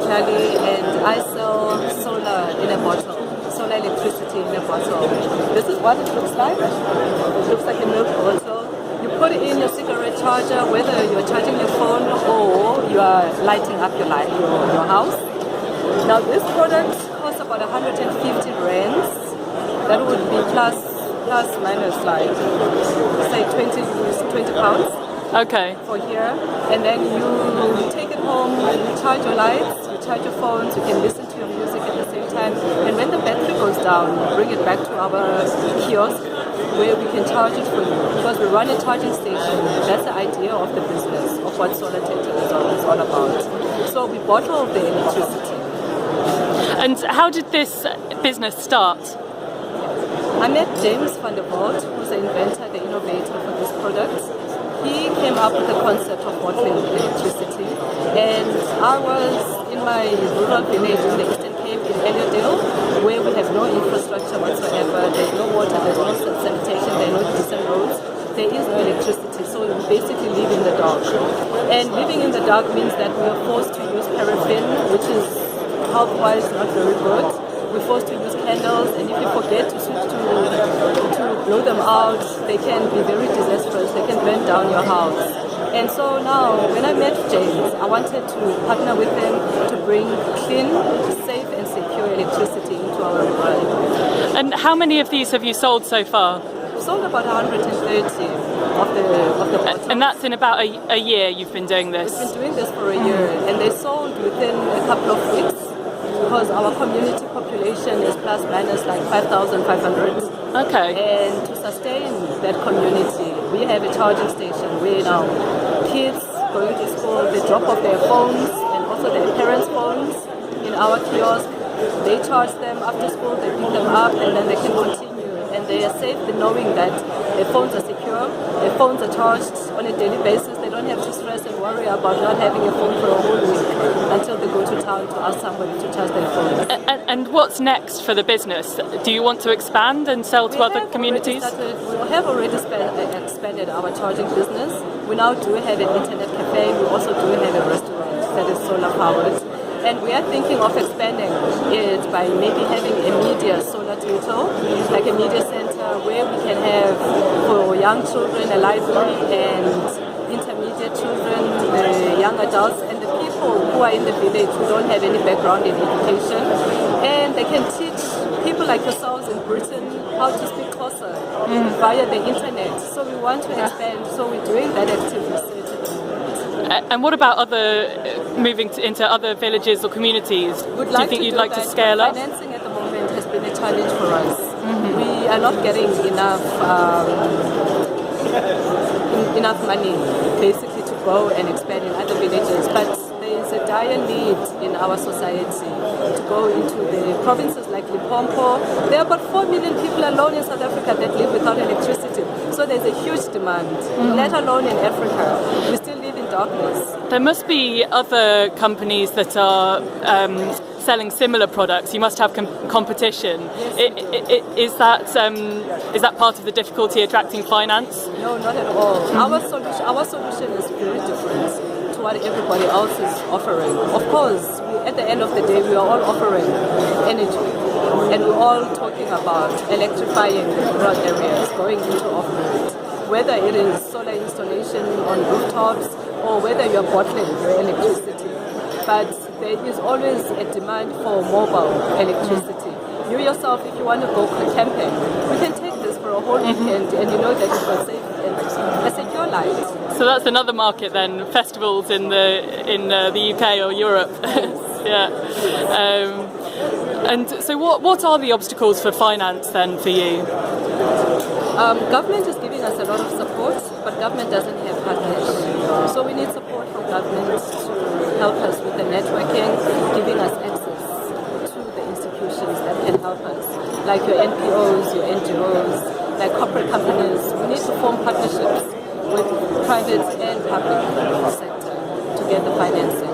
Tyali, and I sell solar in a bottle, solar electricity in a bottle. This is what it looks like. It looks like a milk bottle. You put it in your cigarette charger, whether you're charging your phone or you are lighting up your light, your house. Now this product costs about 150 rands. That would be plus minus like say 20 pounds. Okay. For here, and then you take it home, you charge your lights, you charge your phones, you can listen to your music at the same time, and when the battery goes down, you bring it back to our kiosk where we can charge it for you, because we run a charging station. That's the idea of the business, of what Solar Teta is all about. So we bottle the electricity. And how did this business start? I met James van der Walt, who's the inventor, the innovator for this product. He came up with the concept of bottling electricity, and I was in my rural village in the Eastern Cape in Ellerdale, where we have no infrastructure whatsoever. There's no water, there's no sanitation, there are no decent roads, there is no electricity, so we basically live in the dark. And living in the dark means that we are forced to use paraffin, which is health-wise not very good. We're forced to use candles, and if you forget to switch to blow them out, they can be very disastrous. They can burn down your house. And so now, when I met James, I wanted to partner with him to bring clean, safe, and secure electricity into our rural. And how many of these have you sold so far? We've sold about 130 of the bottles. And that's in about a year you've been doing this? We've been doing this for a year, and they sold within a couple of weeks, because our community population is plus minus like 5,500. Okay. And to sustain that community, we have a charging station where now kids going to school, they drop off their phones and also their parents' phones in our kiosk. They charge them after school, they pick them up, and then they can continue. And they are safe in knowing that their phones are secure, their phones are charged on a daily basis. They don't have to stress and worry about not having a phone for a whole week until they go to town to ask somebody to charge their phones. And what's next for the business? Do you want to expand and sell to other communities? We have already expanded our charging business. We now do have an internet cafe. We also do have a restaurant that is solar powered. And we are thinking of expanding it by maybe having a media solar tutor, like a media center where we can have for young children a library, and intermediate children, the young adults, and the people who are in the village who don't have any background in education. And they can teach people like yourselves in Britain how to speak Xhosa via the internet. So we want to expand, so we're doing that active research at the moment. And what about moving into other villages or communities? Do you think you'd like to scale up? Financing at the moment has been a challenge for us. We are not getting enough money basically to go and expand in other villages, but there is a dire need in our society to go into the provinces like Limpopo. There are about 4 million people alone in South Africa that live without electricity, so there's a huge demand, let alone in Africa. We still live in darkness. There must be other companies that are selling similar products. You must have competition. Yes, Is that part of the difficulty attracting finance? No, not at all. Our solution is very different to what everybody else is offering. Of course, at the end of the day, we are all offering energy, and we're all talking about electrifying rural areas, going into off-grid, whether it is solar installation on rooftops or whether you're bottling your electricity. But there is always a demand for mobile electricity. You yourself, if you want to go camping, we can take this for a whole weekend, and you know that you've got safe and a secure light. So that's another market then, festivals in the UK or Europe. Yeah. And so what are the obstacles for finance then for you? Government is giving us a lot of support, but government doesn't have hard cash. So we need support from government to help us with the networking, giving us access to the institutions that can help us, like your NPOs, your NGOs, like corporate companies. We need to form partnerships with private and public sector to get the financing.